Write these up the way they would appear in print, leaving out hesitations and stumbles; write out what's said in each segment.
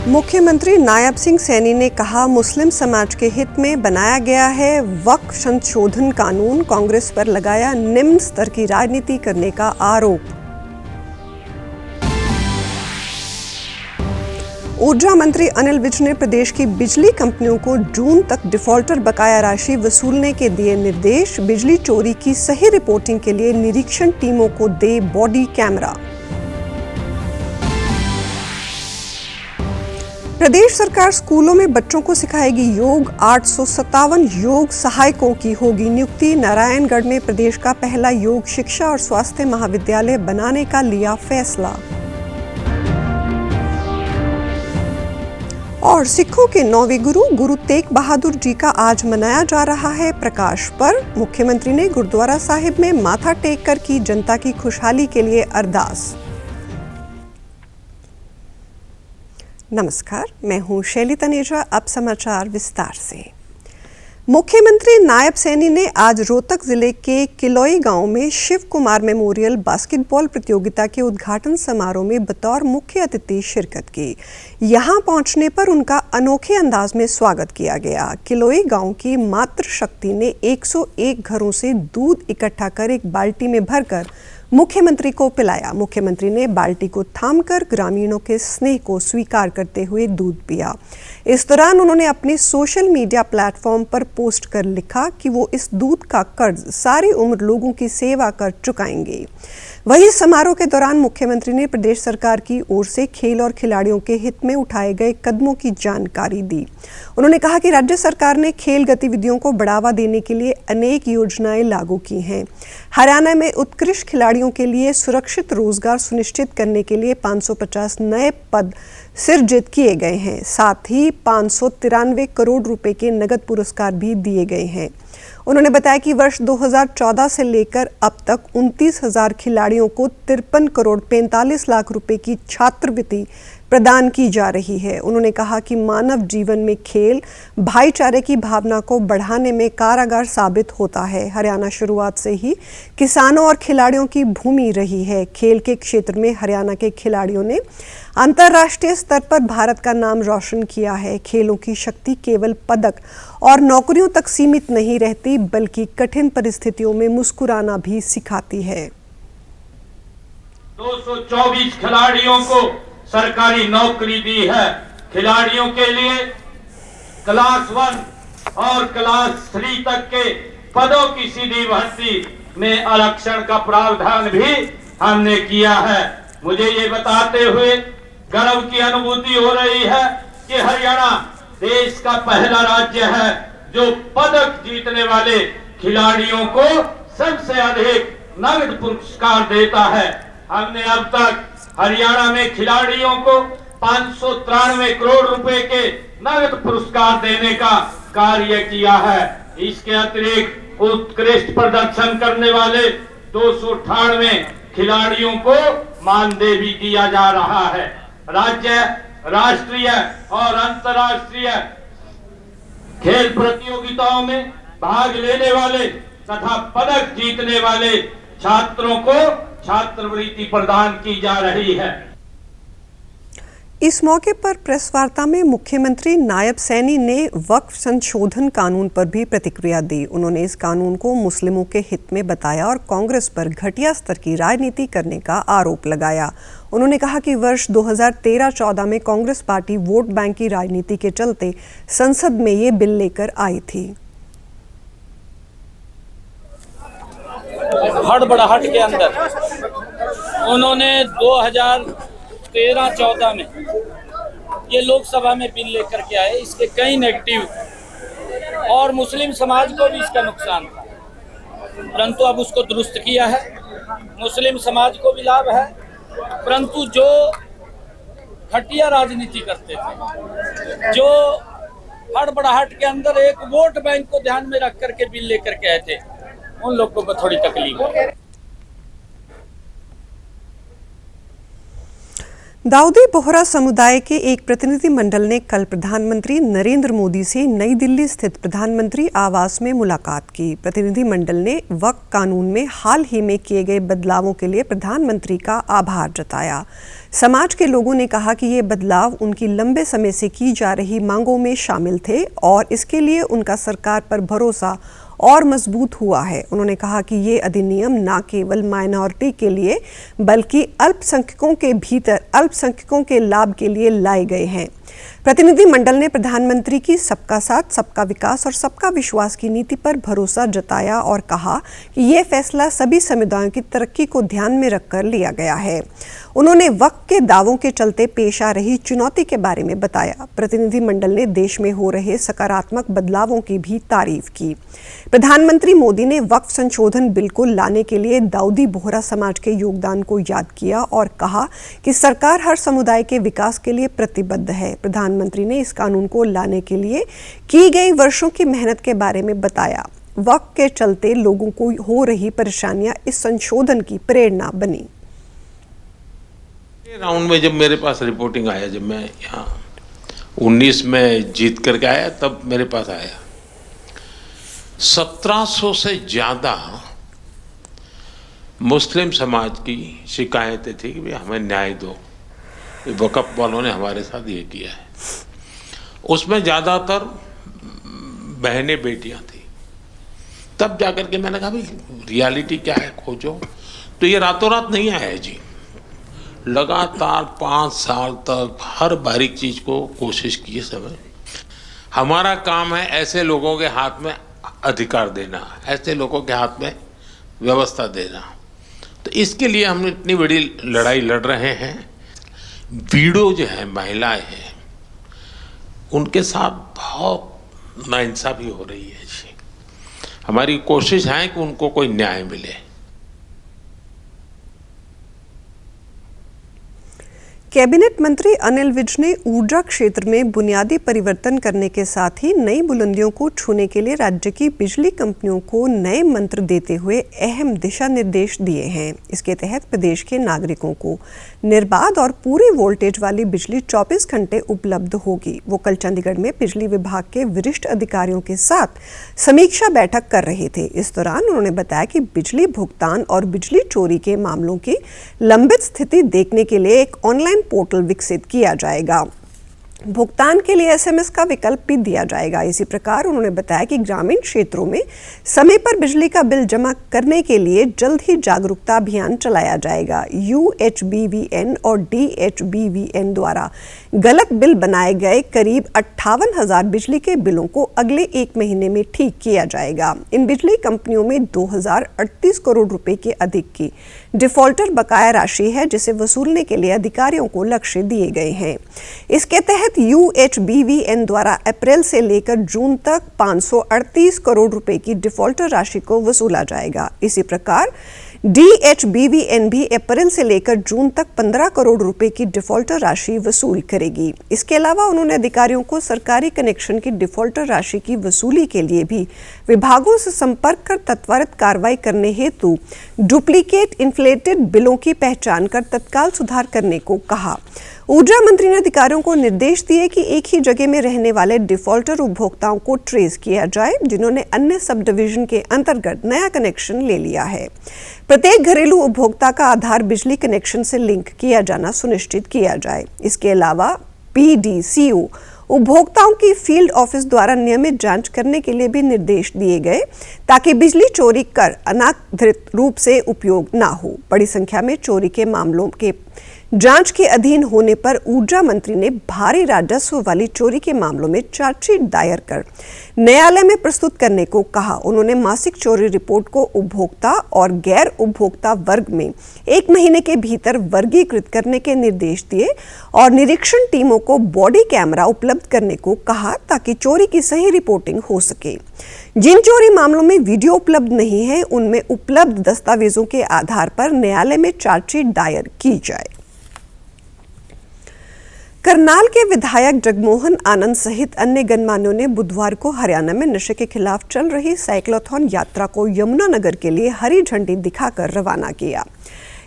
मुख्यमंत्री नायब सिंह सैनी ने कहा, मुस्लिम समाज के हित में बनाया गया है वक्फ संशोधन कानून। कांग्रेस पर लगाया निम्न स्तर की राजनीति करने का आरोप। ऊर्जा मंत्री अनिल विज ने प्रदेश की बिजली कंपनियों को जून तक डिफॉल्टर बकाया राशि वसूलने के दिए निर्देश। बिजली चोरी की सही रिपोर्टिंग के लिए निरीक्षण टीमों को दे बॉडी कैमरा। प्रदेश सरकार स्कूलों में बच्चों को सिखाएगी योग। 857 योग सहायकों की होगी नियुक्ति। नारायणगढ़ में प्रदेश का पहला योग शिक्षा और स्वास्थ्य महाविद्यालय बनाने का लिया फैसला। और सिखों के 9वें गुरु तेग बहादुर जी का आज मनाया जा रहा है प्रकाश पर्व। मुख्यमंत्री ने गुरुद्वारा साहिब में माथा टेक कर की जनता की खुशहाली के लिए अरदास। नमस्कार, मैं हूं शैली तनेजा। अब समाचार विस्तार से। मुख्यमंत्री नायब सैनी ने आज रोहतक जिले के किलोई गांव में शिव कुमार मेमोरियल बास्केटबॉल प्रतियोगिता के उद्घाटन समारोह में बतौर मुख्य अतिथि शिरकत की। यहां पहुंचने पर उनका अनोखे अंदाज में स्वागत किया गया। किलोई गांव की मातृशक्ति ने 101 घरों से दूध इकट्ठा कर एक बाल्टी में भरकर मुख्यमंत्री को पिलाया। मुख्यमंत्री ने बाल्टी को थामकर ग्रामीणों के स्नेह को स्वीकार करते हुए दूध पिया। इस दौरान उन्होंने अपने सोशल मीडिया प्लेटफॉर्म पर पोस्ट कर लिखा कि वो इस दूध का कर्ज सारी उम्र लोगों की सेवा कर चुकाएंगे। वहीं समारोह के दौरान मुख्यमंत्री ने प्रदेश सरकार की ओर से खेल और खिलाड़ियों के हित में उठाए गए कदमों की जानकारी दी। उन्होंने कहा कि राज्य सरकार ने खेल गतिविधियों को बढ़ावा देने के लिए अनेक योजनाएं लागू की हैं। हरियाणा में उत्कृष्ट खिलाड़ियों के लिए सुरक्षित रोजगार सुनिश्चित करने के लिए 550 नए पद सृजित किए गए हैं। साथ ही 593 करोड़ रुपए के नगद पुरस्कार भी दिए गए हैं। उन्होंने बताया कि वर्ष 2014 से लेकर अब तक 29,000 खिलाड़ियों को 53 करोड़ 45 लाख रुपए की छात्रवृत्ति प्रदान की जा रही है। उन्होंने कहा कि मानव जीवन में खेल भाईचारे की भावना को बढ़ाने में कारगर साबित होता है। हरियाणा शुरुआत से ही किसानों और खिलाड़ियों की भूमि रही है। खेल के क्षेत्र में हरियाणा के खिलाड़ियों ने अंतर्राष्ट्रीय स्तर पर भारत का नाम रोशन किया है। खेलों की शक्ति केवल पदक और नौकरियों तक सीमित नहीं रहती, बल्कि कठिन परिस्थितियों में मुस्कुराना भी सिखाती है। 224 खिलाड़ियों को सरकारी नौकरी दी है। खिलाड़ियों के लिए क्लास 1 और क्लास 3 तक के पदों की सीधी भर्ती में आरक्षण का प्रावधान भी हमने किया है। मुझे ये बताते हुए गर्व की अनुभूति हो रही है कि हरियाणा देश का पहला राज्य है जो पदक जीतने वाले खिलाड़ियों को सबसे अधिक नगद पुरस्कार देता है। हमने अब तक हरियाणा में खिलाड़ियों को 593 करोड़ रुपए के नगद पुरस्कार देने का कार्य किया है। इसके अतिरिक्त उत्कृष्ट प्रदर्शन करने वाले 298 खिलाड़ियों को मानदेय भी दिया जा रहा है। राज्य, राष्ट्रीय और अंतर्राष्ट्रीय खेल प्रतियोगिताओं में भाग लेने वाले तथा पदक जीतने वाले छात्रों को छात्रवृत्ति प्रदान की जा रही है। इस मौके पर प्रेस वार्ता में मुख्यमंत्री नायब सैनी ने वक्फ संशोधन कानून पर भी प्रतिक्रिया दी। उन्होंने इस कानून को मुस्लिमों के हित में बताया और कांग्रेस पर घटिया स्तर की राजनीति करने का आरोप लगाया। उन्होंने कहा कि वर्ष 2013-14 में कांग्रेस पार्टी वोट बैंक की राजनीति के चलते संसद में ये बिल लेकर आई थी। हड़बड़ाहट के अंदर उन्होंने 2013-14 में ये लोकसभा में बिल लेकर के आए। इसके कई नेगेटिव और मुस्लिम समाज को भी इसका नुकसान था, परंतु अब उसको दुरुस्त किया है। मुस्लिम समाज को भी लाभ है, परंतु जो घटिया राजनीति करते थे, जो हड़बड़ाहट के अंदर एक वोट बैंक को ध्यान में रख करके बिल लेकर के आए थे, उन लोगों को थोड़ी तकलीफ है। दाऊदी बोहरा समुदाय के एक प्रतिनिधि मंडल ने कल प्रधानमंत्री नरेंद्र मोदी से नई दिल्ली स्थित प्रधानमंत्री आवास में मुलाकात की। प्रतिनिधि मंडल ने वक्फ कानून में हाल ही में किए गए बदलावों के लिए प्रधानमंत्री का आभार जताया। समाज के लोगों ने कहा कि ये बदलाव उनकी लंबे समय से की जा रही मांगों में शामिल थे और इसके लिए उनका सरकार पर भरोसा और मजबूत हुआ है। उन्होंने कहा कि ये अधिनियम न केवल माइनॉरिटी के लिए बल्कि अल्पसंख्यकों के भीतर अल्पसंख्यकों के लाभ के लिए लाए गए हैं। प्रतिनिधि मंडल ने प्रधानमंत्री की सबका साथ, सबका विकास और सबका विश्वास की नीति पर भरोसा जताया और कहा कि ये फैसला सभी समुदायों की तरक्की को ध्यान में रखकर लिया गया है। उन्होंने वक्फ के दावों के चलते पेश आ रही चुनौती के बारे में बताया। प्रतिनिधि मंडल ने देश में हो रहे सकारात्मक बदलावों की भी तारीफ की। प्रधानमंत्री मोदी ने वक्फ संशोधन बिल को लाने के लिए दाऊदी बोहरा समाज के योगदान को याद किया और कहा कि सरकार हर समुदाय के विकास के लिए प्रतिबद्ध है। प्रधानमंत्री ने इस कानून को लाने के लिए की गई वर्षों की मेहनत के बारे में बताया। वक्फ के चलते लोगों को हो रही परेशानियां इस संशोधन की प्रेरणा बनी। राउंड में जब मेरे पास रिपोर्टिंग आया, जब मैं यहाँ 19 में जीत करके आया, तब मेरे पास आया 1700 से ज़्यादा मुस्लिम समाज की शिकायतें थी कि भाई हमें न्याय दो, वक़्फ़ वालों ने हमारे साथ ये किया है। उसमें ज़्यादातर बहनें बेटियां थी। तब जाकर के मैंने कहा भाई रियलिटी क्या है, खोजो। तो ये रातों रात नहीं आया है जी, लगातार 5 साल तक हर बारीक चीज़ को कोशिश की। समय हमारा काम है ऐसे लोगों के हाथ में अधिकार देना, ऐसे लोगों के हाथ में व्यवस्था देना। तो इसके लिए हम इतनी बड़ी लड़ाई लड़ रहे हैं। वीडो जो है, महिलाएं हैं, उनके साथ बहुत नाइंसाफी हो रही है जी। हमारी कोशिश है कि उनको कोई न्याय मिले। कैबिनेट मंत्री अनिल विज ने ऊर्जा क्षेत्र में बुनियादी परिवर्तन करने के साथ ही नई बुलंदियों को छूने के लिए राज्य की बिजली कंपनियों को नए मंत्र देते हुए अहम दिशा निर्देश दिए हैं। इसके तहत प्रदेश के नागरिकों को निर्बाध और पूरी वोल्टेज वाली बिजली 24 घंटे उपलब्ध होगी। वो कल चंडीगढ़ में बिजली विभाग के वरिष्ठ अधिकारियों के साथ समीक्षा बैठक कर रहे थे। इस दौरान उन्होंने बताया कि बिजली भुगतान और बिजली चोरी के मामलों की लंबित स्थिति देखने के लिए एक ऑनलाइन पोर्टल विकसित किया जाएगा। भुगतान के लिए एसएमएस का विकल्प भी दिया जाएगा। इसी प्रकार उन्होंने बताया कि ग्रामीण क्षेत्रों में समय पर बिजली का बिल जमा करने के लिए जल्द ही जागरूकता अभियान चलाया जाएगा। UHBVN और DHBVN द्वारा गलत बिल बनाए गए करीब 58,000 बिजली के बिलों को अगले 1 महीने में ठीक किया जाएगा। इन बिजली कंपनियों में 2038 करोड़ रुपए के अधिक की डिफॉल्टर बकाया राशि है, जिसे वसूलने के लिए अधिकारियों को लक्ष्य दिए गए हैं। इसके तहत UHBVN द्वारा अप्रैल से लेकर जून तक 538 करोड़ रुपए की डिफॉल्टर राशि को वसूला जाएगा। इसी प्रकार DHBVN भी अप्रैल से लेकर जून तक 15 करोड़ रुपए की डिफॉल्टर राशि वसूल करेगी। इसके अलावा उन्होंने अधिकारियों को सरकारी कनेक्शन की डिफॉल्टर राशि की वसूली के लिए भी विभागों से संपर्क कर त्वरित कार्रवाई करने हेतु डुप्लीकेट इन्फ्लेटेड बिलों की पहचान कर तत्काल सुधार करने को कहा। ऊर्जा मंत्री ने अधिकारियों को निर्देश दिए कि एक ही जगह में रहने वाले डिफॉल्टर उपभोक्ताओं को ट्रेस किया जाए, जिन्होंने अन्य सब डिवीजन के अंतर्गत नया कनेक्शन ले लिया है। प्रत्येक घरेलू उपभोक्ता का आधार बिजली कनेक्शन से लिंक किया जाना सुनिश्चित किया जाए। इसके अलावा PDCO उपभोक्ताओं की फील्ड ऑफिस द्वारा नियमित जांच करने के लिए भी निर्देश दिए गए, ताकि बिजली चोरी कर अनाधिकृत रूप से उपयोग न हो। बड़ी संख्या में चोरी के मामलों के जांच के अधीन होने पर ऊर्जा मंत्री ने भारी राजस्व वाली चोरी के मामलों में चार्जशीट दायर कर न्यायालय में प्रस्तुत करने को कहा। उन्होंने मासिक चोरी रिपोर्ट को उपभोक्ता और गैर उपभोक्ता वर्ग में 1 महीने के भीतर वर्गीकृत करने के निर्देश दिए और निरीक्षण टीमों को बॉडी कैमरा उपलब्ध करने को कहा, ताकि चोरी की सही रिपोर्टिंग हो सके। जिन चोरी मामलों में वीडियो उपलब्ध नहीं है, उनमें उपलब्ध दस्तावेजों के आधार पर न्यायालय में चार्जशीट दायर की जाए। करनाल के विधायक जगमोहन आनंद सहित अन्य गणमान्यों ने बुधवार को हरियाणा में नशे के खिलाफ चल रही साइक्लोथॉन यात्रा को यमुनानगर के लिए हरी झंडी दिखाकर रवाना किया।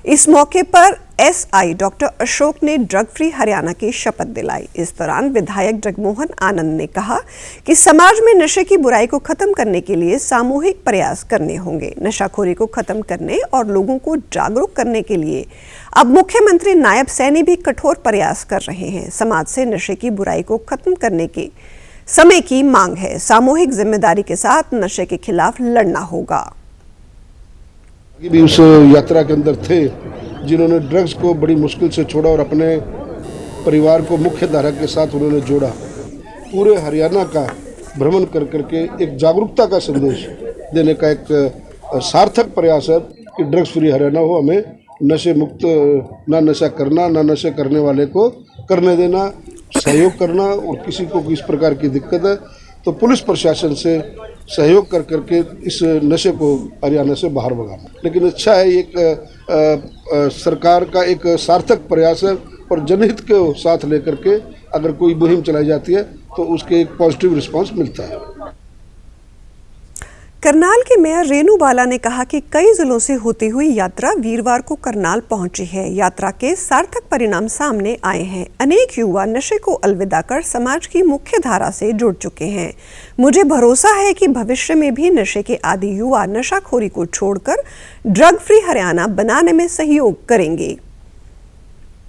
इस मौके पर एसआई डॉक्टर अशोक ने ड्रग फ्री हरियाणा की शपथ दिलाई। इस दौरान विधायक जगमोहन आनंद ने कहा कि समाज में नशे की बुराई को खत्म करने के लिए सामूहिक प्रयास करने होंगे। नशाखोरी को खत्म करने और लोगों को जागरूक करने के लिए अब मुख्यमंत्री नायब सैनी भी कठोर प्रयास कर रहे हैं। समाज से नशे की बुराई को खत्म करने की समय की मांग है। सामूहिक जिम्मेदारी के साथ नशे के खिलाफ लड़ना होगा। भी उस यात्रा के अंदर थे जिन्होंने ड्रग्स को बड़ी मुश्किल से छोड़ा और अपने परिवार को मुख्य धारा के साथ उन्होंने जोड़ा। पूरे हरियाणा का भ्रमण कर करके एक जागरूकता का संदेश देने का एक सार्थक प्रयास है कि ड्रग्स फ्री हरियाणा हो। हमें नशे मुक्त, ना नशा करना, ना नशे करने वाले को करने देना, सहयोग करना। और किसी को किस प्रकार की दिक्कत है तो पुलिस प्रशासन से सहयोग कर करके इस नशे को हरियाणा से बाहर भगाना। लेकिन अच्छा है, एक सरकार का एक सार्थक प्रयास है और जनहित के साथ लेकर के अगर कोई मुहिम चलाई जाती है तो उसके एक पॉजिटिव रिस्पांस मिलता है। करनाल के मेयर रेणु बाला ने कहा कि कई जिलों से होती हुई यात्रा वीरवार को करनाल पहुंची है। यात्रा के सार्थक परिणाम सामने आए हैं। अनेक युवा नशे को अलविदा कर समाज की मुख्य धारा से जुड़ चुके हैं। मुझे भरोसा है कि भविष्य में भी नशे के आदी युवा नशाखोरी को छोड़कर ड्रग फ्री हरियाणा बनाने में सहयोग करेंगे।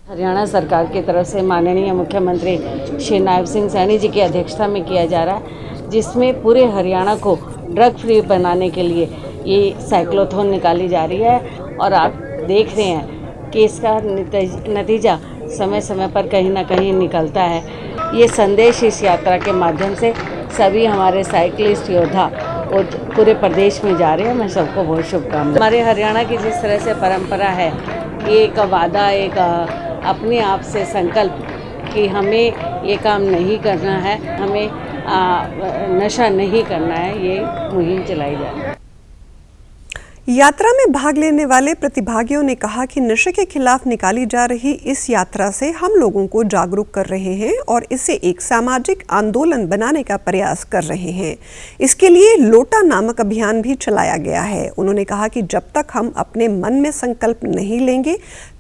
हरियाणा सरकार की तरफ से माननीय मुख्यमंत्री श्री नायब सिंह सैनी जी की अध्यक्षता में किया जा रहा है, जिसमें पूरे हरियाणा को ड्रग फ्री बनाने के लिए ये साइक्लोथॉन निकाली जा रही है। और आप देख रहे हैं कि इसका नतीजा समय समय पर कहीं ना कहीं निकलता है। ये संदेश इस यात्रा के माध्यम से सभी हमारे साइकिलिस्ट योद्धा और पूरे प्रदेश में जा रहे हैं। मैं सबको बहुत शुभकामनाएं। हमारे हरियाणा की जिस तरह से परंपरा है, एक वादा, एक अपने आप से संकल्प कि हमें ये काम नहीं करना है, हमें नशा नहीं करना है, ये मुहिम चलाई जा रही है। यात्रा में भाग लेने वाले प्रतिभागियों ने कहा कि नशे के खिलाफ निकाली जा रही इस यात्रा से हम लोगों को जागरूक कर रहे हैं और इसे एक सामाजिक आंदोलन बनाने का प्रयास कर रहे हैं। इसके लिए लोटा नामक अभियान भी चलाया गया है। उन्होंने कहा कि जब तक हम अपने मन में संकल्प नहीं लेंगे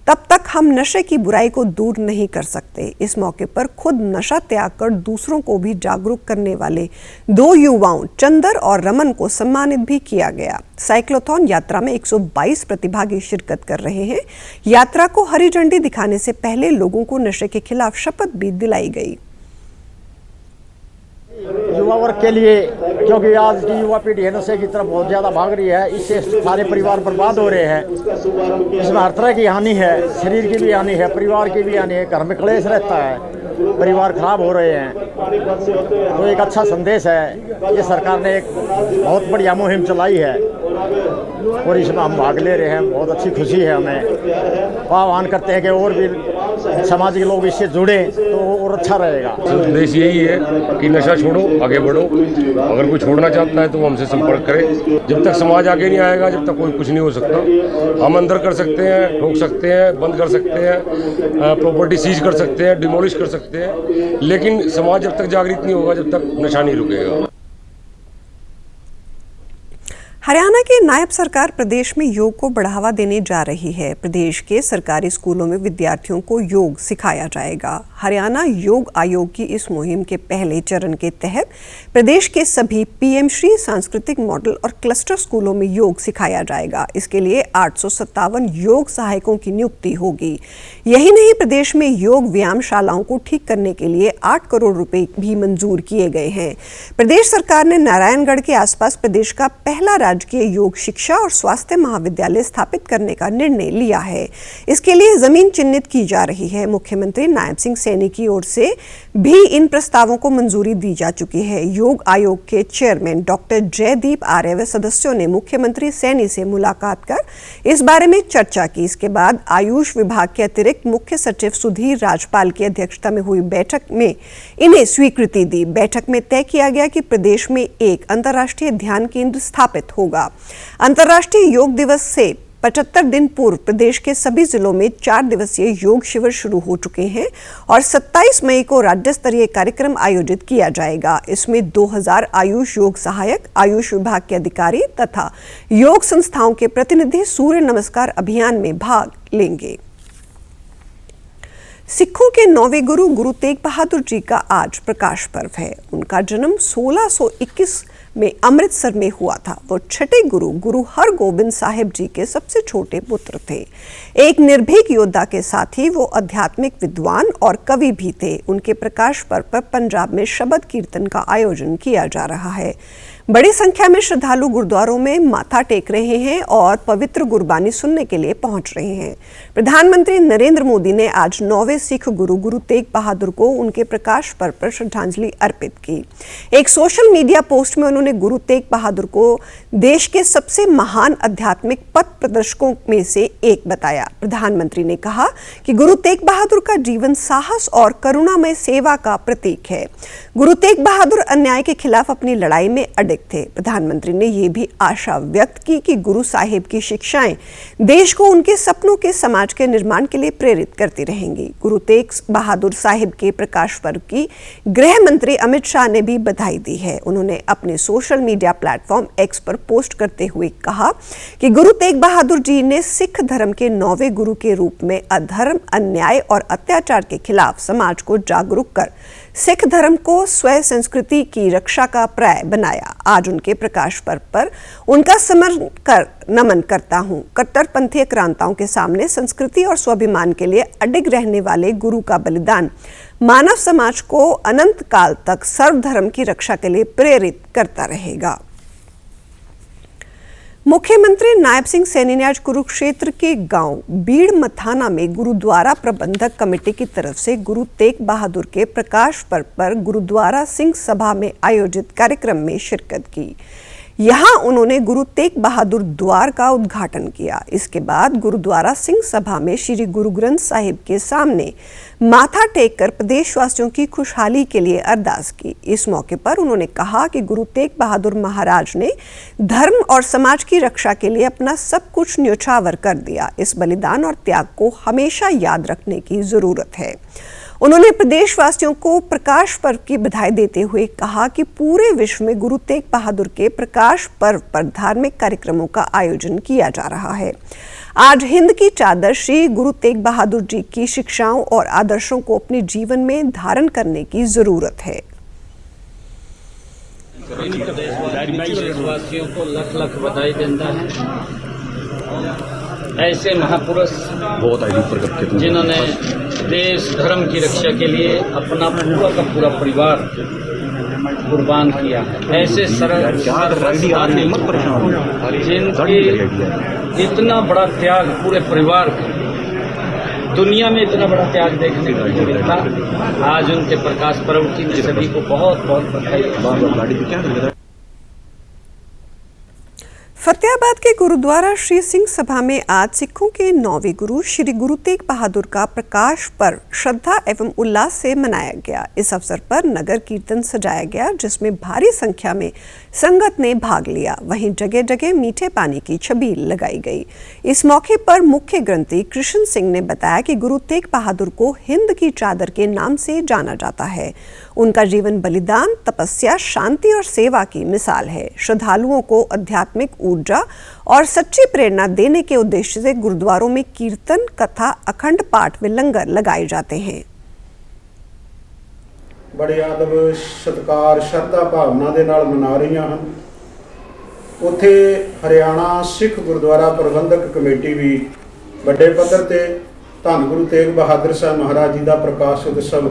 तब तक हम नशे की बुराई को दूर नहीं कर सकते। इस मौके पर खुद नशा त्याग कर दूसरों को भी जागरूक करने वाले 2 युवाओं चंदर और रमन को सम्मानित भी किया गया। साइक्लोथॉन यात्रा में 122 प्रतिभागी शिरकत कर रहे हैं। यात्रा को हरी झंडी दिखाने से पहले लोगों को नशे के खिलाफ शपथ भी दिलाई गई। युवा वर्ग के लिए, क्योंकि आज की युवा पीढ़ी नशे की तरफ बहुत ज़्यादा भाग रही है, इससे सारे परिवार बर्बाद हो रहे हैं। इसमें हर तरह की हानि है, शरीर की भी हानि है, परिवार की भी हानि है, घर में क्लेश रहता है, परिवार खराब हो रहे हैं। तो एक अच्छा संदेश है, ये सरकार ने एक बहुत बढ़िया मुहिम चलाई है और इसमें हम भाग ले रहे हैं। बहुत अच्छी खुशी है हमें। आह्वान करते हैं कि और भी समाज के लोग इससे जुड़े तो और अच्छा रहेगा। संदेश यही है कि नशा छोड़ो, आगे बढ़ो। अगर कोई छोड़ना चाहता है तो वो हमसे संपर्क करे। जब तक समाज आगे नहीं आएगा, जब तक कोई कुछ नहीं हो सकता। हम अंदर कर सकते हैं, रोक सकते हैं, बंद कर सकते हैं, प्रॉपर्टी सीज कर सकते हैं, डिमोलिश कर सकते हैं, लेकिन समाज जब तक जागृत नहीं होगा, जब तक नशा नहीं रुकेगा। हरियाणा की नायब सरकार प्रदेश में योग को बढ़ावा देने जा रही है। प्रदेश के सरकारी स्कूलों में विद्यार्थियों को योग सिखाया जाएगा। हरियाणा योग आयोग की इस मुहिम के पहले चरण के तहत प्रदेश के सभी पीएम श्री सांस्कृतिक मॉडल और क्लस्टर स्कूलों में योग सिखाया जाएगा। इसके लिए 857 योग सहायकों की नियुक्ति होगी। यही नहीं, प्रदेश में योग व्यायामशालाओं को ठीक करने के लिए 8 करोड़ रुपए भी मंजूर किए गए हैं। प्रदेश सरकार ने नारायणगढ़ के आसपास प्रदेश का पहला राजकीय योग शिक्षा और स्वास्थ्य महाविद्यालय स्थापित करने का निर्णय लिया है। इसके लिए जमीन चिन्हित की जा रही है। मुख्यमंत्री नायब सिंह सैनी की ओर से भी इन प्रस्तावों को मंजूरी दी जा चुकी है। योग आयोग के चेयरमैन डॉक्टर जयदीप आर्य व सदस्यों ने मुख्यमंत्री सैनी से मुलाकात कर इस बारे में चर्चा की। इसके बाद आयुष विभाग के अतिरिक्त मुख्य सचिव सुधीर राजपाल की अध्यक्षता में हुई बैठक में इन्हें स्वीकृति दी। बैठक में तय किया गया कि प्रदेश में एक अंतर्राष्ट्रीय ध्यान केंद्र स्थापित होगा। अंतर्राष्ट्रीय योग दिवस से 75 दिन पूर्व प्रदेश के सभी जिलों में 4 दिवसीय योग शिविर शुरू हो चुके हैं और 27 मई को राज्य स्तरीय कार्यक्रम आयोजित किया जाएगा। इसमें 2000 आयुष योग सहायक, आयुष विभाग के अधिकारी तथा योग संस्थाओं के प्रतिनिधि सूर्य नमस्कार अभियान में भाग लेंगे। सिखों के 9वें गुरु गुरु तेग बहादुर जी का आज प्रकाश पर्व है। उनका जन्म 1621 में अमृतसर में हुआ था। वो छठे गुरु गुरु हरगोबिंद साहिब जी के सबसे छोटे पुत्र थे। एक निर्भीक योद्धा के साथ ही वो आध्यात्मिक विद्वान और कवि भी थे। उनके प्रकाश पर्व पर पंजाब में शबद कीर्तन का आयोजन किया जा रहा है। बड़ी संख्या में श्रद्धालु गुरुद्वारों में माथा टेक रहे हैं और पवित्र गुरबानी सुनने के लिए पहुंच रहे हैं। प्रधानमंत्री नरेंद्र मोदी ने आज 9वें सिख गुरु गुरु तेग बहादुर को उनके प्रकाश पर्व पर श्रद्धांजलि अर्पित की। एक सोशल मीडिया पोस्ट में उन्होंने गुरु तेग बहादुर को देश के सबसे महान आध्यात्मिक पथ प्रदर्शकों में से एक बताया। प्रधानमंत्री ने कहा कि गुरु तेग बहादुर का जीवन साहस और करुणामय सेवा का प्रतीक है। गुरु तेग बहादुर अन्याय के खिलाफ अपनी लड़ाई में अडिग थे। प्रधानमंत्री ने यह भी आशा व्यक्त की कि गुरु साहिब की शिक्षाएं देश को उनके सपनों के समाज के निर्माण के लिए प्रेरित करती रहेंगी। गुरु तेग बहादुर साहिब के प्रकाश पर्व की गृह मंत्री अमित शाह ने भी बधाई दी है। उन्होंने अपने सोशल मीडिया प्लेटफॉर्म एक्स पर पोस्ट करते हुए कहा कि गुरु तेग बहादुर जी ने सिख धर्म के 9वें गुरु के रूप में अधर्म, अन्याय और अत्याचार के खिलाफ समाज को जागरूक कर सिख धर्म को स्वयं संस्कृति की रक्षा का पर्याय बनाया। आज उनके प्रकाश पर्व पर उनका समर्पण कर नमन करता हूँ। कट्टरपंथी आक्रांताओं के सामने संस्कृति और स्वाभिमान के लिए अडिग रहने वाले गुरु का बलिदान मानव समाज को अनंत काल तक सर्वधर्म की रक्षा के लिए प्रेरित करता रहेगा। मुख्यमंत्री नायब सिंह सैनी ने आज कुरुक्षेत्र के गांव बीड़ मथाना में गुरुद्वारा प्रबंधक कमेटी की तरफ से गुरु तेग बहादुर के प्रकाश पर्व पर गुरुद्वारा सिंह सभा में आयोजित कार्यक्रम में शिरकत की। यहां उन्होंने गुरु तेग बहादुर द्वार का उद्घाटन किया। इसके बाद गुरुद्वारा सिंह सभा में श्री गुरु ग्रंथ साहिब के सामने माथा टेक कर प्रदेशवासियों की खुशहाली के लिए अरदास की। इस मौके पर उन्होंने कहा कि गुरु तेग बहादुर महाराज ने धर्म और समाज की रक्षा के लिए अपना सब कुछ न्योछावर कर दिया। इस बलिदान और त्याग को हमेशा याद रखने की जरूरत है। उन्होंने प्रदेशवासियों को प्रकाश पर्व की बधाई देते हुए कहा कि पूरे विश्व में गुरु तेग बहादुर के प्रकाश पर्व पर धार्मिक कार्यक्रमों का आयोजन किया जा रहा है। आज हिंद की चादर श्री गुरु तेग बहादुर जी की शिक्षाओं और आदर्शों को अपने जीवन में धारण करने की जरूरत है। देशवासियों को लख लख बधाई देता है। ऐसे महापुरुष जिन्होंने देश धर्म की रक्षा के लिए अपना पूरा का पूरा परिवार कुर्बान किया। ऐसे जिनके इतना बड़ा त्याग पूरे परिवार का, दुनिया में इतना बड़ा त्याग देखने को नहीं मिलता। आज उनके प्रकाश पर्व की सभी को बहुत बहुत बधाई। फतेहाबाद के गुरुद्वारा श्री सिंह सभा में आज सिखों के 9वें गुरु श्री गुरु तेग बहादुर का प्रकाश पर्व श्रद्धा एवं उल्लास से मनाया गया। इस अवसर पर नगर कीर्तन सजाया गया, जिसमें भारी संख्या में संगत ने भाग लिया। वहीं जगह जगह मीठे पानी की छबील लगाई गई। इस मौके पर मुख्य ग्रंथी कृष्ण सिंह ने बताया कि गुरु तेग बहादुर को हिंद की चादर के नाम से जाना जाता है। उनका जीवन बलिदान, तपस्या, शांति और सेवा की मिसाल है। श्रद्धालुओं को आध्यात्मिक ऊर्जा और सच्ची प्रेरणा देने के उद्देश्य से गुरुद्वारों में कीर्तन, कथा, अखंड पाठ व लंगर लगाए जाते हैं। बड़े आदब, सत्कार, श्रद्धा भावना दे नाल मना रही हैं। उत्थे हरियाणा सिख गुरुद्वारा प्रबंधक कमेटी भी बड़े पद्धर ते धन गुरु तेग बहादुर साहब महाराज जी का प्रकाश उत्सव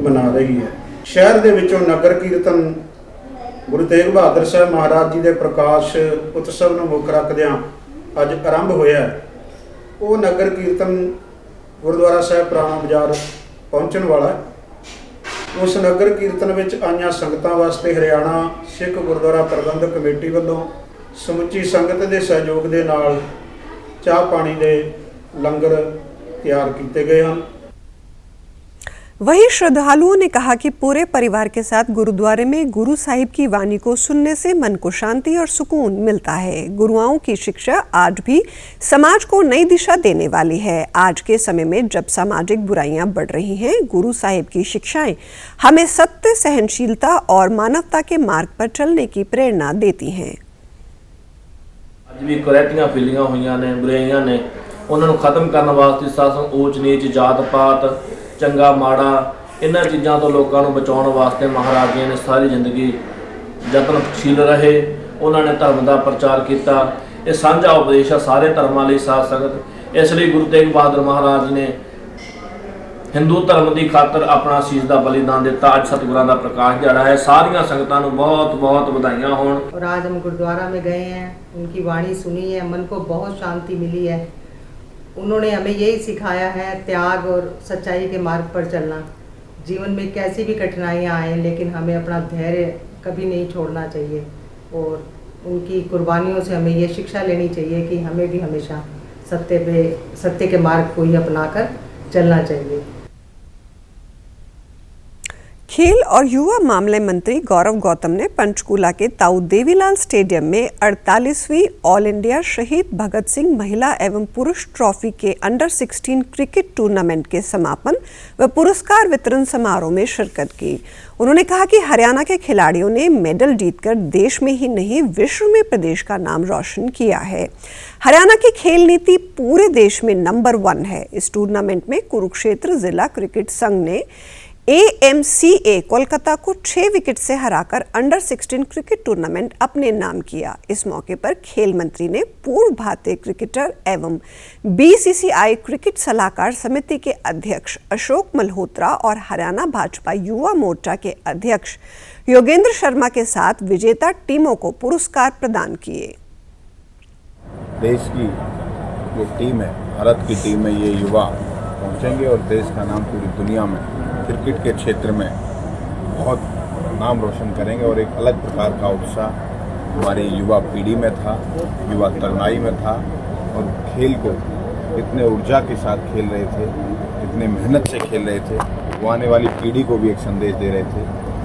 मना रही है। शहर दे विचों नगर कीर्तन गुरु तेग बहादुर साहब महाराज जी के प्रकाश उत्सव नूं मुख रखदिआं अज आरंभ होया है। वो नगर कीर्तन गुरुद्वारा साहब पुराना बाजार पहुँचण वाला है। उस नगर कीर्तन विच आईआं संगतां वास्ते हरियाणा सिख गुरुद्वारा प्रबंधक कमेटी वालों समुची संगत के सहयोग के नाल चाह पानी के लंगर तैयार किए गए हैं। वहीं श्रद्धालुओं ने कहा कि पूरे परिवार के साथ गुरुद्वारे में गुरु साहिब की वाणी को सुनने से मन को शांति और सुकून मिलता है। गुरुओं की शिक्षा आज भी समाज को नई दिशा देने वाली है। आज के समय में जब सामाजिक बुराइयां बढ़ रही हैं, गुरु साहिब की शिक्षाएं हमें सत्य, सहनशीलता और मानवता के मार्ग पर चलने की प्रेरणा देती हैं। ਅੱਜ ਵੀ ਕੁਰੈਤੀਆਂ ਫਿਲੀਆਂ ਹੋਈਆਂ ਨੇ, ਬੁਰਾਈਆਂ ਨੇ, ਉਹਨਾਂ ਨੂੰ ਖਤਮ ਕਰਨ ਵਾਸਤੇ ਸਾਸਨ ਊਚ ਨੀਚ, ਜਾਤ ਪਾਤ, ਚੰਗਾ ਮਾੜਾ, ਇਹਨਾਂ ਚੀਜ਼ਾਂ ਤੋਂ ਲੋਕਾਂ ਨੂੰ ਬਚਾਉਣ ਵਾਸਤੇ ਮਹਾਰਾਜ ਜੀ ਨੇ ਸਾਰੀ ਜ਼ਿੰਦਗੀ ਯਤਨਸ਼ੀਲ ਰਹੇ। ਉਹਨਾਂ ਨੇ ਧਰਮ ਦਾ ਪ੍ਰਚਾਰ ਕੀਤਾ। ਇਹ ਸਾਂਝਾ ਉਪਦੇਸ਼ ਹੈ ਸਾਰੇ ਧਰਮਾਂ ਲਈ ਸਾਧ ਸੰਗਤ। ਇਸ ਲਈ ਗੁਰੂ ਤੇਗ ਬਹਾਦਰ ਮਹਾਰਾਜ ਨੇ हिंदू धर्म की खातर अपना शीश का बलिदान दिता। अज सतगुरां दा प्रकाश दिहाड़ा है। सारियां संगतां नूं बहुत बहुत बधाइयां होण। और आज हम गुरुद्वारा में गए हैं, उनकी वाणी सुनी है, मन को बहुत शांति मिली है। उन्होंने हमें यही सिखाया है, त्याग और सच्चाई के मार्ग पर चलना। जीवन में कैसी भी कठिनाइयाँ आए लेकिन हमें अपना धैर्य कभी नहीं छोड़ना चाहिए और उनकी कुर्बानियों से हमें ये शिक्षा लेनी चाहिए कि हमें भी हमेशा सत्य के मार्ग को ही अपनाकर चलना चाहिए। खेल और युवा मामले मंत्री गौरव गौतम ने पंचकूला के ताऊ देवीलाल स्टेडियम में 48वीं ऑल इंडिया शहीद भगत सिंह महिला एवं पुरुष ट्रॉफी के अंडर 16 क्रिकेट टूर्नामेंट के समापन व पुरस्कार वितरण समारोह में शिरकत की। उन्होंने कहा कि हरियाणा के खिलाड़ियों ने मेडल जीतकर देश में ही नहीं विश्व में प्रदेश का नाम रोशन किया है। हरियाणा की खेल नीति पूरे देश में नंबर 1 है। इस टूर्नामेंट में कुरुक्षेत्र जिला क्रिकेट संघ ने AMCA कोलकाता को 6 विकेट से हराकर अंडर 16 क्रिकेट टूर्नामेंट अपने नाम किया। इस मौके पर खेल मंत्री ने पूर्व भारतीय क्रिकेटर एवं BCCI क्रिकेट सलाहकार समिति के अध्यक्ष अशोक मल्होत्रा और हरियाणा भाजपा युवा मोर्चा के अध्यक्ष योगेंद्र शर्मा के साथ विजेता टीमों को पुरस्कार प्रदान किए। देश की जो टीम है, भारत की टीम है, ये युवा पहुंचेंगे और देश का नाम पूरी दुनिया में क्रिकेट के क्षेत्र में बहुत नाम रोशन करेंगे। और एक अलग प्रकार का उत्साह हमारी युवा पीढ़ी में था, युवा तरुणाई में था और खेल को इतने ऊर्जा के साथ खेल रहे थे, इतने मेहनत से खेल रहे थे, वो आने वाली पीढ़ी को भी एक संदेश दे रहे थे।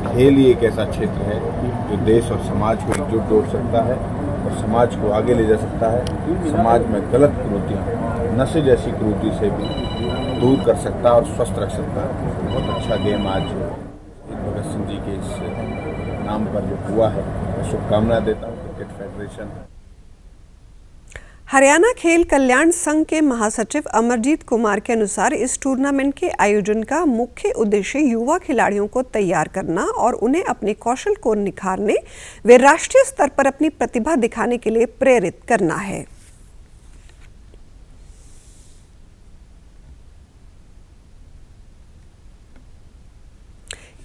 खेल ही एक ऐसा क्षेत्र है जो देश और समाज को एकजुट जोड़ सकता है और समाज को आगे ले जा सकता है। समाज में गलत कुरीतियाँ, नशे जैसी कुरीति से भी दूर कर सकता है और स्वस्थ रख सकता है। बहुत अच्छा गेम आज भगत सिंह जी के इस नाम पर जो हुआ है, मैं शुभकामनाएं देता हूँ क्रिकेट फेडरेशन। हरियाणा खेल कल्याण संघ के महासचिव अमरजीत कुमार के अनुसार इस टूर्नामेंट के आयोजन का मुख्य उद्देश्य युवा खिलाड़ियों को तैयार करना और उन्हें अपने कौशल को निखारने व राष्ट्रीय स्तर पर अपनी प्रतिभा दिखाने के लिए प्रेरित करना है।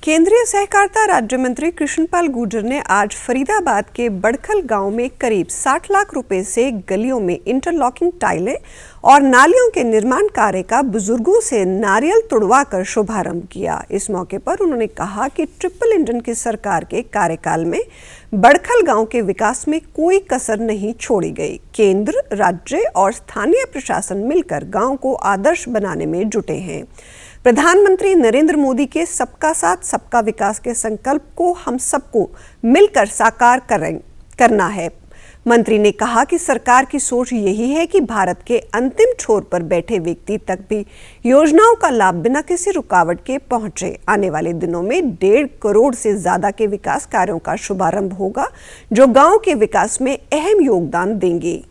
केंद्रीय सहकारिता राज्य मंत्री कृष्णपाल गुर्जर ने आज फरीदाबाद के बड़खल गांव में करीब 60 लाख रुपए से गलियों में इंटरलॉकिंग टाइलें और नालियों के निर्माण कार्य का बुजुर्गों से नारियल तुड़वाकर शुभारंभ किया। इस मौके पर उन्होंने कहा कि ट्रिपल इंजन की सरकार के कार्यकाल में बड़खल गांव के विकास में कोई कसर नहीं छोड़ी गई। केंद्र, राज्य और स्थानीय प्रशासन मिलकर गांव को आदर्श बनाने में जुटे हैं। प्रधानमंत्री नरेंद्र मोदी के सबका साथ सबका विकास के संकल्प को हम सबको मिलकर साकार करना है। मंत्री ने कहा कि सरकार की सोच यही है कि भारत के अंतिम छोर पर बैठे व्यक्ति तक भी योजनाओं का लाभ बिना किसी रुकावट के पहुंचे। आने वाले दिनों में 1.5 करोड़ से ज्यादा के विकास कार्यों का शुभारंभ होगा, जो गांव के विकास में अहम योगदान देंगे।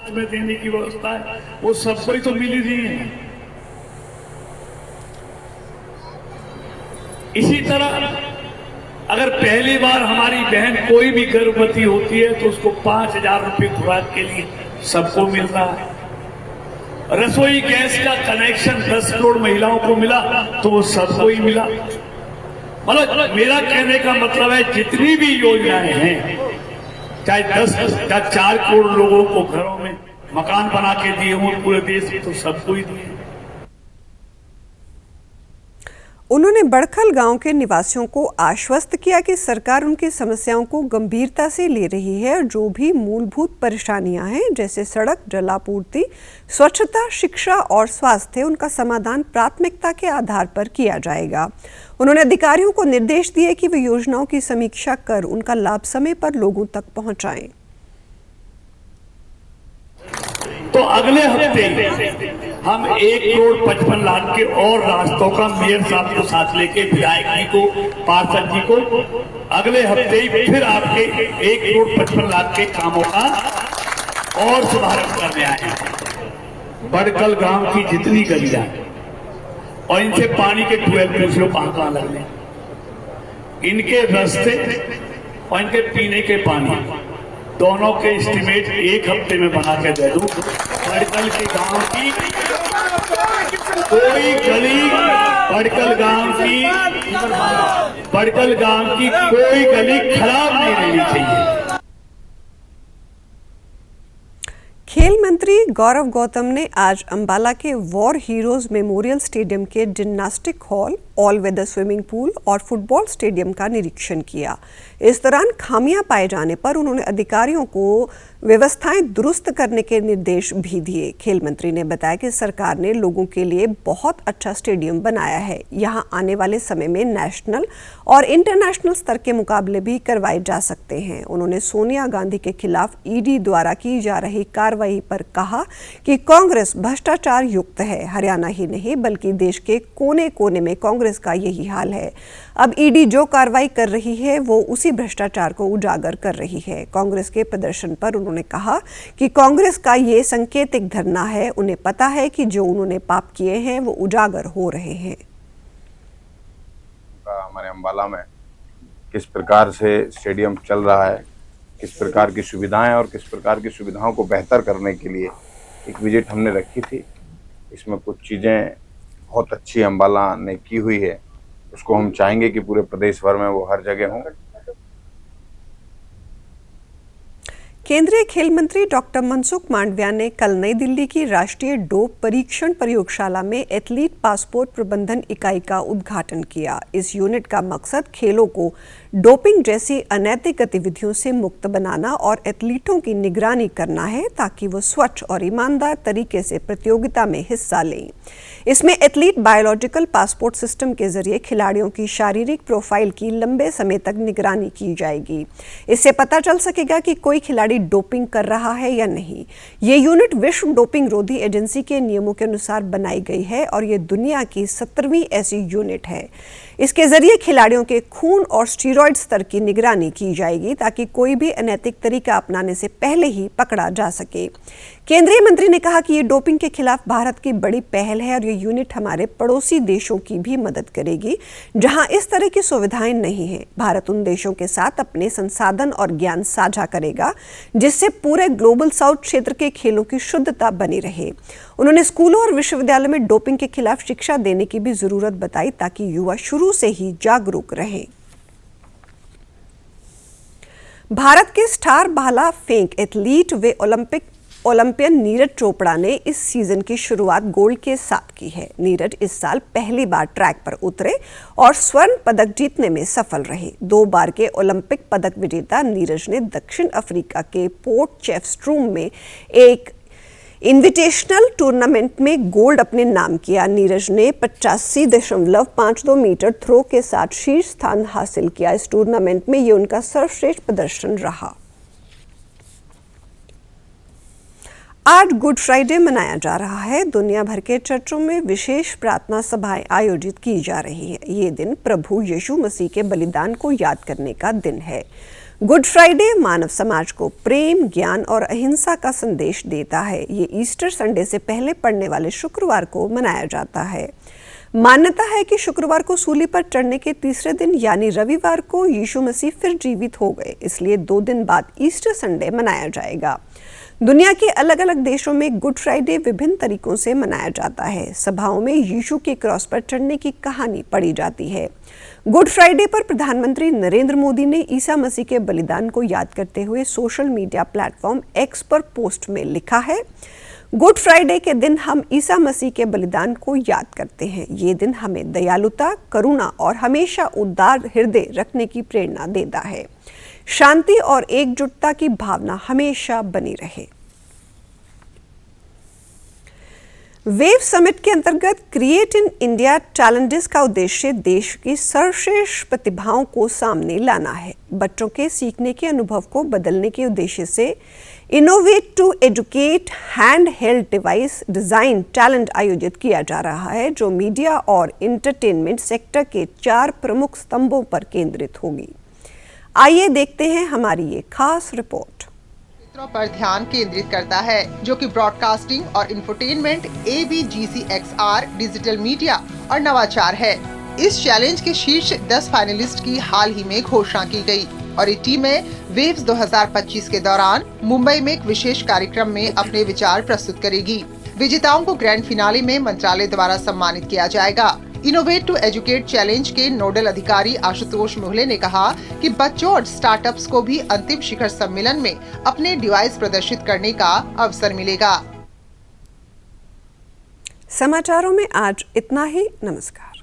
में देने की व्यवस्था है, वो सबको ही तो मिल ही रही है। इसी तरह अगर पहली बार हमारी बहन कोई भी गर्भवती होती है तो उसको 5,000 रुपए खुराक के लिए सबको मिल रहा है। रसोई गैस का कनेक्शन 10 करोड़ महिलाओं को मिला तो वो सबको ही मिला। मतलब मेरा कहने का मतलब है जितनी भी योजनाएं हैं, चाहे 4 करोड़ लोगों को घरों में मकान बना के दिए हों पूरे देश में, तो सबको ही दिए। उन्होंने बड़खल गांव के निवासियों को आश्वस्त किया कि सरकार उनकी समस्याओं को गंभीरता से ले रही है और जो भी मूलभूत परेशानियां हैं जैसे सड़क, जलापूर्ति, स्वच्छता, शिक्षा और स्वास्थ्य, उनका समाधान प्राथमिकता के आधार पर किया जाएगा। उन्होंने अधिकारियों को निर्देश दिए कि वे योजनाओं की समीक्षा कर उनका लाभ समय पर लोगों तक पहुंचाएं। तो अगले हफ्ते हम 1,55,00,000 के और रास्तों का मेयर साहब को साथ लेके, विधायक जी को, पार्षद जी को, अगले हफ्ते ही फिर आपके 1,55,00,000 के कामों का और शुभारंभ करने आए हैं। बड़कल गांव की जितनी गलियां और इनसे पानी के ट्यूबवेल पूछ लो कहां लगने, इनके रास्ते और इनके पीने के पानी दोनों के एस्टीमेट 1 हफ्ते में बना के दे दूं। बड़कल के गांव की कोई गली, बड़कल गांव की कोई गली खराब नहीं रहनी चाहिए। खेल मंत्री गौरव गौतम ने आज अंबाला के वॉर हीरोज मेमोरियल स्टेडियम के gymnastic hall, all weather swimming pool और फुटबॉल स्टेडियम का निरीक्षण किया। इस दौरान खामियां पाए जाने पर उन्होंने अधिकारियों को व्यवस्थाएं दुरुस्त करने के निर्देश भी दिए। खेल मंत्री ने बताया कि सरकार ने लोगों के लिए बहुत अच्छा स्टेडियम बनाया है। यहां आने वाले समय में नेशनल और इंटरनेशनल स्तर के मुकाबले भी करवाए जा सकते हैं। उन्होंने सोनिया गांधी के खिलाफ ईडी द्वारा की जा रही कार्रवाई पर कहा कि कांग्रेस भ्रष्टाचार युक्त है। हरियाणा ही नहीं बल्कि देश के कोने कोने में कांग्रेस का यही हाल है। अब ईडी जो कार्रवाई कर रही है वो उसी भ्रष्टाचार को उजागर कर रही है। कांग्रेस के प्रदर्शन पर उन्होंने कहा कि कांग्रेस का ये सांकेतिक धरना है। उन्हें पता है कि जो उन्होंने पाप किए हैं वो उजागर हो रहे हैं। हमारे अंबाला में किस प्रकार से स्टेडियम चल रहा है, किस प्रकार की सुविधाएं और किस प्रकार की सुविधाओं को बेहतर करने के लिए एक विजिट हमने रखी थी। इसमें कुछ चीज़ें बहुत अच्छी अंबाला ने की हुई है, उसको हम चाहेंगे कि पूरे प्रदेश भर में वो हर जगह हों। केंद्रीय खेल मंत्री डॉक्टर मनसुख मांडविया ने कल नई दिल्ली की राष्ट्रीय डोप परीक्षण प्रयोगशाला में एथलीट पासपोर्ट प्रबंधन इकाई का उद्घाटन किया। इस यूनिट का मकसद खेलों को डोपिंग जैसी अनैतिक गतिविधियों से मुक्त बनाना और एथलीटों की निगरानी करना है ताकि वो स्वच्छ और ईमानदार तरीके से प्रतियोगिता में हिस्सा लें। इसमें एथलीट बायोलॉजिकल पासपोर्ट सिस्टम के जरिए खिलाड़ियों की शारीरिक प्रोफाइल की लंबे समय तक निगरानी की जाएगी। इससे पता चल सकेगा कि कोई खिलाड़ी डोपिंग कर रहा है या नहीं। ये यूनिट विश्व डोपिंग रोधी एजेंसी के नियमों के अनुसार बनाई गई है और ये दुनिया की 17वीं ऐसी यूनिट है। इसके जरिए खिलाड़ियों के खून और स्टीरॉयड स्तर की निगरानी की जाएगी ताकि कोई भी अनैतिक तरीका अपनाने से पहले ही पकड़ा जा सके। केंद्रीय मंत्री ने कहा कि ये डोपिंग के खिलाफ भारत की बड़ी पहल है और ये यूनिट हमारे पड़ोसी देशों की भी मदद करेगी जहां इस तरह की सुविधाएं नहीं हैं। भारत उन देशों के साथ अपने संसाधन और ज्ञान साझा करेगा जिससे पूरे ग्लोबल साउथ क्षेत्र के खेलों की शुद्धता बनी रहे। उन्होंने स्कूलों और विश्वविद्यालयों में डोपिंग के खिलाफ शिक्षा देने की भी जरूरत बताई ताकि युवा शुरू से ही जागरूक रहें। भारत के स्टार भाला फेंक एथलीट व ओलंपियन नीरज चोपड़ा ने इस सीजन की शुरुआत गोल्ड के साथ की है। नीरज इस साल पहली बार ट्रैक पर उतरे और स्वर्ण पदक जीतने में सफल रहे। 2 बार के ओलंपिक पदक विजेता नीरज ने दक्षिण अफ्रीका के पोर्ट चेफस्ट्रूम में एक इन्विटेशनल टूर्नामेंट में गोल्ड अपने नाम किया। नीरज ने 85.52 मीटर थ्रो के साथ शीर्ष स्थान हासिल किया। इस टूर्नामेंट में ये उनका सर्वश्रेष्ठ प्रदर्शन रहा। आज गुड फ्राइडे मनाया जा रहा है। दुनिया भर के चर्चों में विशेष प्रार्थना सभाएं आयोजित की जा रही हैं। ये दिन प्रभु यीशु मसीह के बलिदान को याद करने का दिन है। गुड फ्राइडे मानव समाज को प्रेम, ज्ञान और अहिंसा का संदेश देता है। ये ईस्टर संडे से पहले पड़ने वाले शुक्रवार को मनाया जाता है। मान्यता है कि शुक्रवार को सूली पर चढ़ने के तीसरे दिन यानी रविवार को यीशु मसीह फिर जीवित हो गए, इसलिए 2 दिन बाद ईस्टर संडे मनाया जाएगा। दुनिया के अलग अलग देशों में गुड फ्राइडे विभिन्न तरीकों से मनाया जाता है। सभाओं में यीशु के क्रॉस पर चढ़ने की कहानी पढ़ी जाती है। गुड फ्राइडे पर प्रधानमंत्री नरेंद्र मोदी ने ईसा मसीह के बलिदान को याद करते हुए सोशल मीडिया प्लेटफॉर्म एक्स पर पोस्ट में लिखा है, गुड फ्राइडे के दिन हम ईसा मसीह के बलिदान को याद करते हैं। ये दिन हमें दयालुता, करुणा और हमेशा उदार हृदय रखने की प्रेरणा देता है। शांति और एकजुटता की भावना हमेशा बनी रहे। वेव समिट के अंतर्गत क्रिएट इन इंडिया चैलेंजेस का उद्देश्य देश की सर्वश्रेष्ठ प्रतिभाओं को सामने लाना है। बच्चों के सीखने के अनुभव को बदलने के उद्देश्य से innovate to educate hand held device design talent आयोजित किया जा रहा है, जो मीडिया और एंटरटेनमेंट सेक्टर के 4 प्रमुख स्तंभों पर केंद्रित होगी। आइए देखते हैं हमारी ये खास रिपोर्ट। पर ध्यान केंद्रित करता है, जो कि ब्रॉडकास्टिंग और इंफोटेनमेंट, ABGCXR, डिजिटल मीडिया और नवाचार है। इस चैलेंज के शीर्ष 10 फाइनलिस्ट की हाल ही में घोषणा की गई और ये टीमें वेव्स 2025 के दौरान मुंबई में एक विशेष कार्यक्रम में अपने विचार प्रस्तुत करेगी। विजेताओं को ग्रैंड फिनाले में मंत्रालय द्वारा सम्मानित किया जाएगा। इनोवेट टू एजुकेट चैलेंज के नोडल अधिकारी आशुतोष मोहले ने कहा कि बच्चों और स्टार्टअप्स को भी अंतिम शिखर सम्मेलन में अपने डिवाइस प्रदर्शित करने का अवसर मिलेगा। समाचारों में आज इतना ही। नमस्कार।